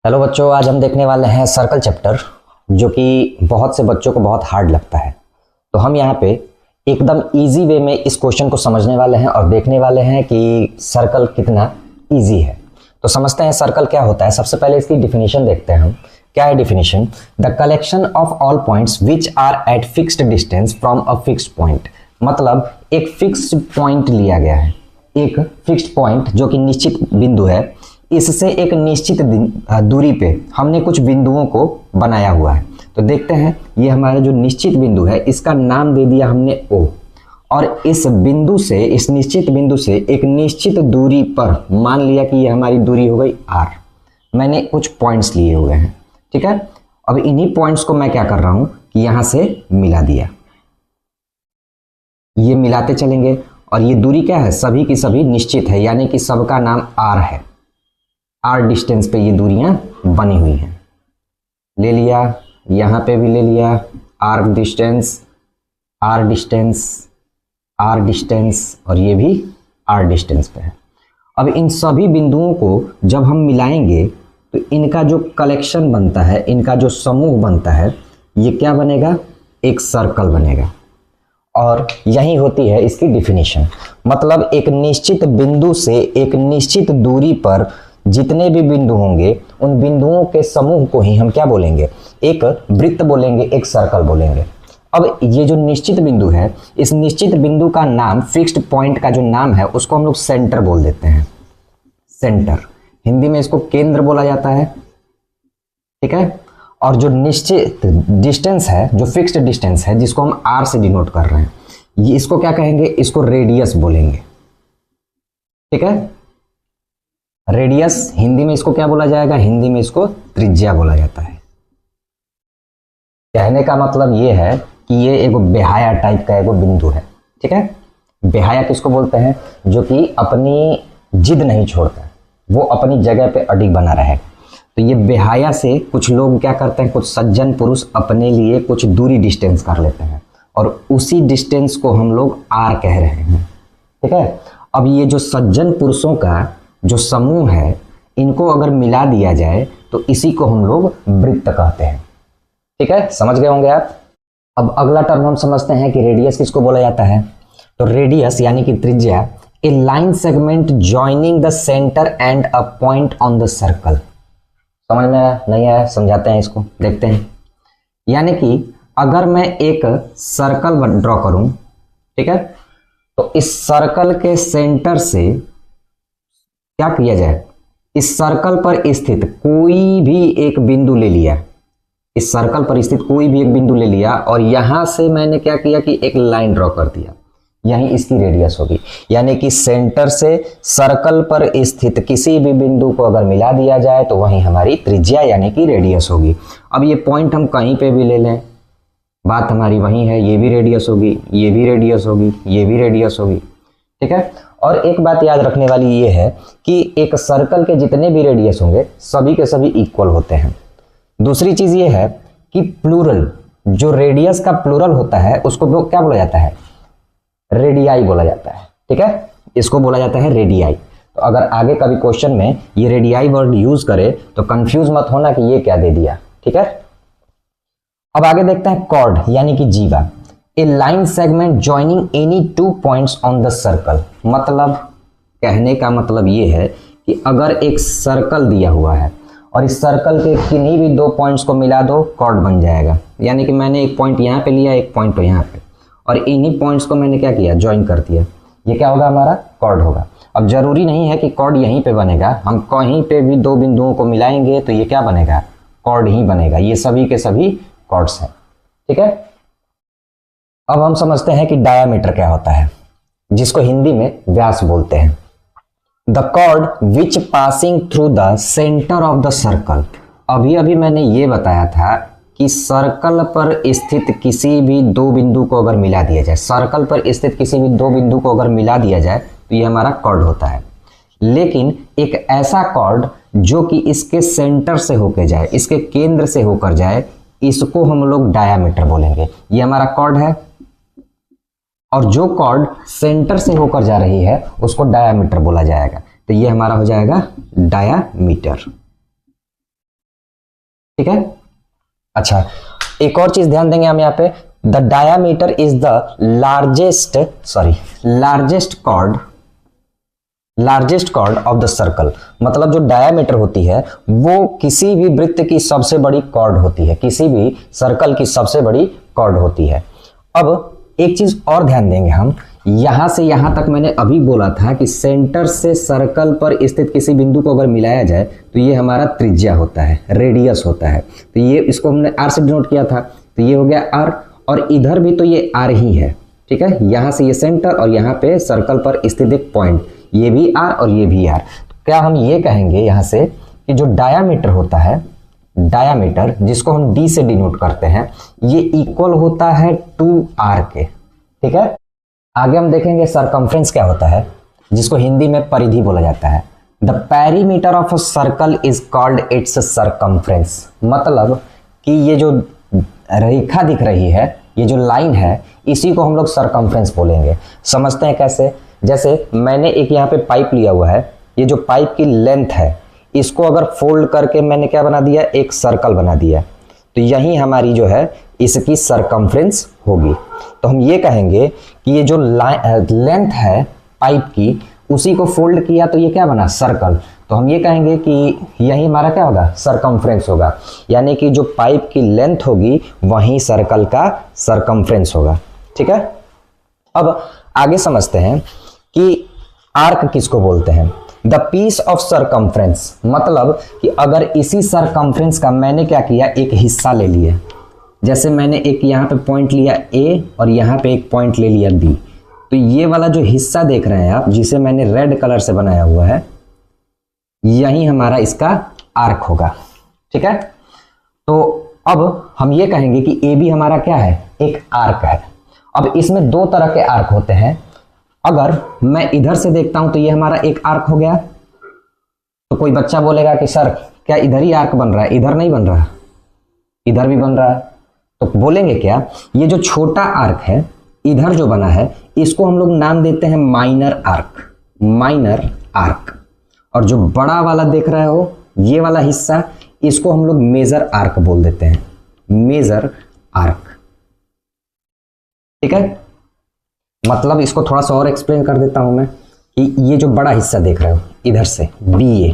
Hello बच्चों, आज हम देखने वाले हैं सर्कल चैप्टर, जो कि बहुत से बच्चों को बहुत हार्ड लगता है। तो हम यहाँ पे एकदम इजी वे में इस क्वेश्चन को समझने वाले हैं और देखने वाले हैं कि सर्कल कितना इजी है। तो समझते हैं सर्कल क्या होता है। सबसे पहले इसकी डिफिनीशन देखते हैं हम। क्या है definition? The collection of all points which are at fixed distance from a fixed point. मतलब एक फिक्स्ड पॉइंट लिया गया है, एक फिक्स्ड पॉइंट जो कि निश्चित बिंदु है, इससे एक निश्चित दूरी पे हमने कुछ बिंदुओं को बनाया हुआ है। तो देखते हैं, ये हमारा जो निश्चित बिंदु है इसका नाम दे दिया हमने O, और इस बिंदु से, इस निश्चित बिंदु से एक निश्चित दूरी पर मान लिया कि ये हमारी दूरी हो गई R। मैंने कुछ पॉइंट्स लिए हुए हैं, ठीक है। अब इन्हीं पॉइंट्स को मैं क्या कर रहा हूं कि यहां से मिला दिया, ये मिलाते चलेंगे। और ये दूरी क्या है? सभी की सभी निश्चित है, यानी कि सबका नाम R है। R डिस्टेंस पे ये दूरियां बनी हुई हैं। ले लिया, यहां पे भी ले लिया, R distance, R distance, R distance, और ये भी R डिस्टेंस पे है। अब इन सभी बिंदुओं को जब हम मिलाएंगे तो इनका जो कलेक्शन बनता है, इनका जो समूह बनता है, ये क्या बनेगा? एक सर्कल बनेगा। और यही होती है इसकी डिफिनीशन। मतलब एक निश्चित बिंदु से एक निश्चित दूरी पर जितने भी बिंदु होंगे, उन बिंदुओं के समूह को ही हम क्या बोलेंगे? एक वृत्त बोलेंगे, एक सर्कल बोलेंगे। अब ये जो निश्चित बिंदु है, इस निश्चित बिंदु का नाम, फिक्स्ड पॉइंट का जो नाम है, उसको हम लोग सेंटर बोल देते हैं। सेंटर, हिंदी में इसको केंद्र बोला जाता है, ठीक है। और जो निश्चित डिस्टेंस है, जो फिक्स्ड डिस्टेंस है, जिसको हम R से डिनोट कर रहे हैं, ये इसको क्या कहेंगे? इसको रेडियस बोलेंगे, ठीक है। रेडियस हिंदी में इसको क्या बोला जाएगा? हिंदी में इसको त्रिज्या बोला जाता है। कहने का मतलब ये है कि ये एक बेहाया टाइप का एक बिंदु है, ठीक है। बेहाया किसको बोलते हैं? जो कि अपनी जिद नहीं छोड़ता, वो अपनी जगह पे अडिग बना रहे। तो ये बेहाया से कुछ लोग क्या करते हैं, कुछ सज्जन पुरुष अपने लिए कुछ दूरी डिस्टेंस कर लेते हैं, और उसी डिस्टेंस को हम लोग R कह रहे हैं, ठीक है। अब ये जो सज्जन पुरुषों का जो समूह है, इनको अगर मिला दिया जाए तो इसी को हम लोग वृत्त कहते हैं, ठीक है। समझ गए होंगे आप। अब अगला टर्म हम समझते हैं कि रेडियस किसको बोला जाता है। तो रेडियस यानी कि त्रिज्या, a line segment joining the centre and a point on the circle. समझ में आया? नहीं आया? समझाते हैं इसको, देखते हैं। यानी कि अगर मैं एक सर्कल ड्रॉ करूं, ठीक है, तो इस सर्कल के सेंटर से क्या किया जाए? इस सर्कल पर स्थित कोई भी एक बिंदु ले लिया, इस सर्कल पर स्थित कोई भी एक बिंदु ले लिया, और यहां से मैंने क्या किया कि एक लाइन ड्रॉ कर दिया, यही इसकी रेडियस होगी। यानी कि सेंटर से सर्कल पर स्थित किसी भी बिंदु को अगर मिला दिया जाए तो वही हमारी त्रिज्या यानी कि रेडियस होगी। अब ये पॉइंट हम कहीं पे भी ले लें, बात हमारी वही है। ये भी रेडियस होगी, ये भी रेडियस होगी, ये भी रेडियस होगी, ठीक है। और एक बात याद रखने वाली ये है कि एक सर्कल के जितने भी रेडियस होंगे, सभी के सभी इक्वल होते हैं। दूसरी चीज ये है कि प्लूरल, जो रेडियस का प्लूरल होता है, उसको क्या बोला जाता है? रेडियाई बोला जाता है, ठीक है। इसको बोला जाता है रेडियाई। तो अगर आगे कभी क्वेश्चन में ये रेडियाई वर्ड यूज करे तो कंफ्यूज मत होना कि ये क्या दे दिया, ठीक है। अब आगे देखते हैं कॉर्ड यानी कि जीवा। A line segment joining any two points on the circle. मतलब कहने का मतलब ये है कि अगर एक सर्कल दिया हुआ है और इस सर्कल के किन्हीं भी दो पॉइंट्स को मिला दो, कॉर्ड बन जाएगा। यानी कि मैंने एक पॉइंट यहाँ पे लिया, एक पॉइंट यहाँ पे, और इन्हीं पॉइंट्स को मैंने क्या किया? ज्वाइन कर दिया। ये क्या होगा? हमारा कॉर्ड होगा। अब जरूरी नहीं है कि कॉर्ड यहीं पे बनेगा, हम कहीं पे भी दो बिंदुओं को मिलाएंगे तो ये क्या बनेगा? कॉर्ड ही बनेगा। ये सभी के सभी कॉर्ड्स हैं, ठीक है। अब हम समझते हैं कि डायामीटर क्या होता है, जिसको हिंदी में व्यास बोलते हैं। The chord which passing through the centre of the circle. अभी अभी मैंने ये बताया था कि सर्कल पर स्थित किसी भी दो बिंदु को अगर मिला दिया जाए, सर्कल पर स्थित किसी भी दो बिंदु को अगर मिला दिया जाए तो ये हमारा कॉर्ड होता है। लेकिन एक ऐसा कॉर्ड जो कि इसके सेंटर से होकर जाए, इसके केंद्र से होकर जाए, इसको हम लोग डायामीटर बोलेंगे। ये हमारा कॉर्ड है, और जो कॉर्ड सेंटर से होकर जा रही है उसको डायामीटर बोला जाएगा। तो ये हमारा हो जाएगा डायामीटर। ठीक है। अच्छा, एक और चीज ध्यान देंगे हम यहाँ पे, the diameter is the largest chord of the circle. मतलब जो डायामीटर होती है वो किसी भी वृत्त की सबसे बड़ी कॉर्ड होती है, किसी भी सर्कल की सबसे बड़ी कॉर्ड होती है। अब एक चीज और ध्यान देंगे हम, यहां से यहां तक मैंने अभी बोला था कि सेंटर से सर्कल पर स्थित किसी बिंदु को अगर मिलाया जाए तो ये हमारा त्रिज्या होता है, रेडियस होता है। तो ये इसको हमने आर से डिनोट किया था, तो ये हो गया आर, और इधर भी तो ये आर ही है, ठीक है। यहां से ये सेंटर और यहाँ पे सर्कल पर स्थित एक पॉइंट, ये भी आर और ये भी आर। तो क्या हम ये कहेंगे यहां से कि जो डायामीटर होता है, डायामीटर जिसको हम डी से डिनोट करते हैं, ये इक्वल होता है 2r के, ठीक है। आगे हम देखेंगे सरकमफ्रेंस क्या होता है, जिसको हिंदी में परिधि बोला जाता है। The perimeter of a circle is called its circumference. मतलब कि ये जो रेखा दिख रही है, ये जो लाइन है, इसी को हम लोग सरकमफ्रेंस बोलेंगे। समझते हैं कैसे, जैसे मैंने एक यहाँ पे पाइप लिया हुआ है, ये जो पाइप की लेंथ है इसको अगर फोल्ड करके मैंने क्या बना दिया, एक सर्कल बना दिया, तो यही हमारी जो है इसकी सरकमफ्रेंस होगी। तो हम ये कहेंगे कि ये जो लेंथ है पाइप की, उसी को फोल्ड किया तो ये क्या बना, सर्कल। तो हम ये कहेंगे कि यही हमारा क्या होगा, सरकमफ्रेंस होगा। यानी कि जो पाइप की लेंथ होगी वही सर्कल का सरकमफ्रेंस होगा, ठीक है। अब आगे समझते हैं कि आर्क किसको बोलते हैं। द पीस ऑफ सरकमफ्रेंस, मतलब कि अगर इसी सरकमफ्रेंस का मैंने क्या किया, एक हिस्सा ले लिया। जैसे मैंने एक यहाँ पे पॉइंट लिया A और यहाँ पे एक पॉइंट ले लिया B, तो ये वाला जो हिस्सा देख रहे हैं आप, जिसे मैंने रेड कलर से बनाया हुआ है, यही हमारा इसका आर्क होगा, ठीक है। तो अब हम ये कहेंगे कि AB हमारा क्या है, एक आर्क है। अब इसमें दो तरह के आर्क होते हैं। अगर मैं इधर से देखता हूं तो ये हमारा एक आर्क हो गया। तो कोई बच्चा बोलेगा कि सर क्या इधर ही आर्क बन रहा है, इधर नहीं बन रहा, इधर भी बन रहा है। तो बोलेंगे क्या, ये जो छोटा आर्क है इधर जो बना है, इसको हम लोग नाम देते हैं माइनर आर्क, माइनर आर्क। और जो बड़ा वाला देख रहे हो, ये वाला हिस्सा, इसको हम लोग मेजर आर्क बोल देते हैं, मेजर आर्क, ठीक है। मतलब इसको थोड़ा सा और एक्सप्लेन कर देता हूं मैं कि ये जो बड़ा हिस्सा देख रहे हो इधर से BA,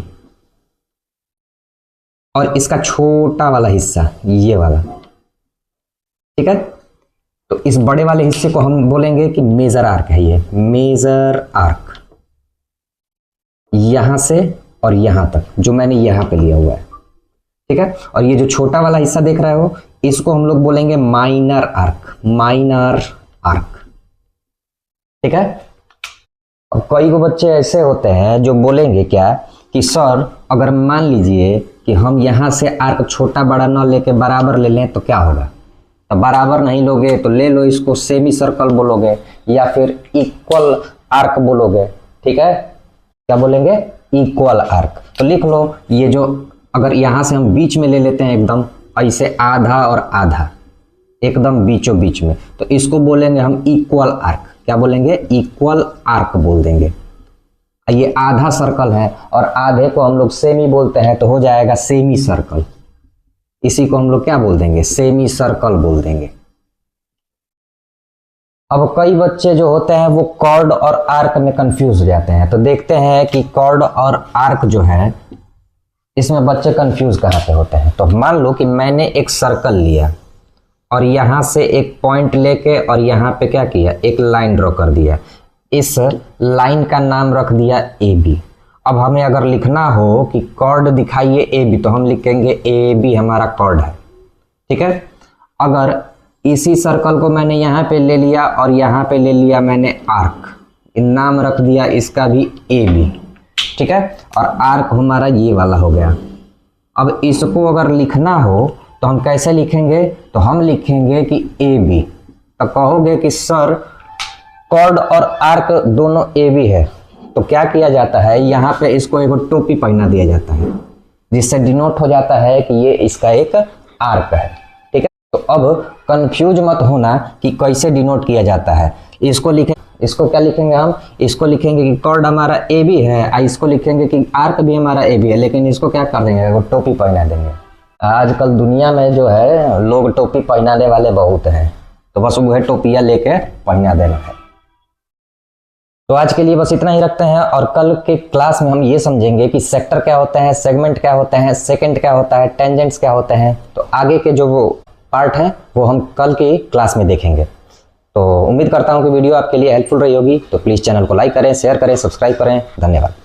और इसका छोटा वाला हिस्सा ये वाला, ठीक है। तो इस बड़े वाले हिस्से को हम बोलेंगे कि मेजर आर्क है, ये मेजर आर्क, यहां से और यहां तक जो मैंने यहां पे लिया हुआ है, ठीक है। और ये जो छोटा वाला हिस्सा देख रहे हो, इसको हम लोग बोलेंगे माइनर आर्क, माइनर आर्क, ठीक है। और कई को बच्चे ऐसे होते हैं जो बोलेंगे क्या कि सर अगर मान लीजिए कि हम यहां से आर्क छोटा बड़ा न लेके बराबर ले लें तो क्या होगा। तो बराबर नहीं लोगे तो ले लो इसको सेमी सर्कल बोलोगे या फिर इक्वल आर्क बोलोगे, ठीक है। क्या बोलेंगे, इक्वल आर्क। तो लिख लो, ये जो अगर यहां से हम बीच में ले लेते हैं एकदम ऐसे आधा और आधा, एकदम बीचों बीच में, तो इसको बोलेंगे हम इक्वल आर्क। क्या बोलेंगे, इक्वल आर्क बोल देंगे। ये आधा सर्कल है और आधे को हम लोग सेमी बोलते हैं, तो हो जाएगा सेमी सर्कल। इसी को हम लोग क्या बोल देंगे, सेमी सर्कल बोल देंगे। अब कई बच्चे जो होते हैं वो कॉर्ड और आर्क में कंफ्यूज हो जाते हैं। तो देखते हैं कि कॉर्ड और आर्क जो है इसमें बच्चे कंफ्यूज कहाँ पे होते हैं। तो मान लो कि मैंने एक सर्कल लिया और यहां से एक पॉइंट लेके और यहां पे क्या किया, एक लाइन ड्रॉ कर दिया। इस लाइन का नाम रख दिया AB। अब हमें अगर लिखना हो कि कॉर्ड दिखाइए AB, तो हम लिखेंगे AB हमारा कॉर्ड है, ठीक है। अगर इसी सर्कल को मैंने यहाँ पे ले लिया और यहाँ पे ले लिया मैंने आर्क, नाम रख दिया इसका भी AB, ठीक है। और आर्क हमारा ये वाला हो गया। अब इसको अगर लिखना हो तो हम कैसे लिखेंगे, तो हम लिखेंगे कि AB। तो कहोगे कि सर कॉर्ड और आर्क दोनों AB है, तो क्या किया जाता है, यहाँ पे इसको एक टोपी पहना दिया जाता है जिससे डिनोट हो जाता है कि ये इसका एक आर्क है, ठीक है। तो अब कंफ्यूज मत होना कि कैसे डिनोट किया जाता है। इसको लिखें, इसको क्या लिखेंगे हम, इसको लिखेंगे कि कॉर्ड हमारा AB है, इसको लिखेंगे कि आर्क भी हमारा AB है, लेकिन इसको क्या कर देंगे, वो टोपी पहना देंगे, आजकल दुनिया में जो है लोग टोपी पहनाने वाले बहुत हैं, तो बस वह टोपियाँ लेके पहना देना है। तो आज के लिए बस इतना ही रखते हैं, और कल के क्लास में हम ये समझेंगे कि सेक्टर क्या होते हैं, सेगमेंट क्या होते हैं, सेकेंड क्या होता है, टेंजेंट्स क्या होते हैं। तो आगे के जो वो पार्ट हैं वो हम कल की क्लास में देखेंगे। तो उम्मीद करता हूँ कि वीडियो आपके लिए हेल्पफुल रही होगी। तो प्लीज़ चैनल को लाइक करें, शेयर करें, सब्सक्राइब करें। धन्यवाद।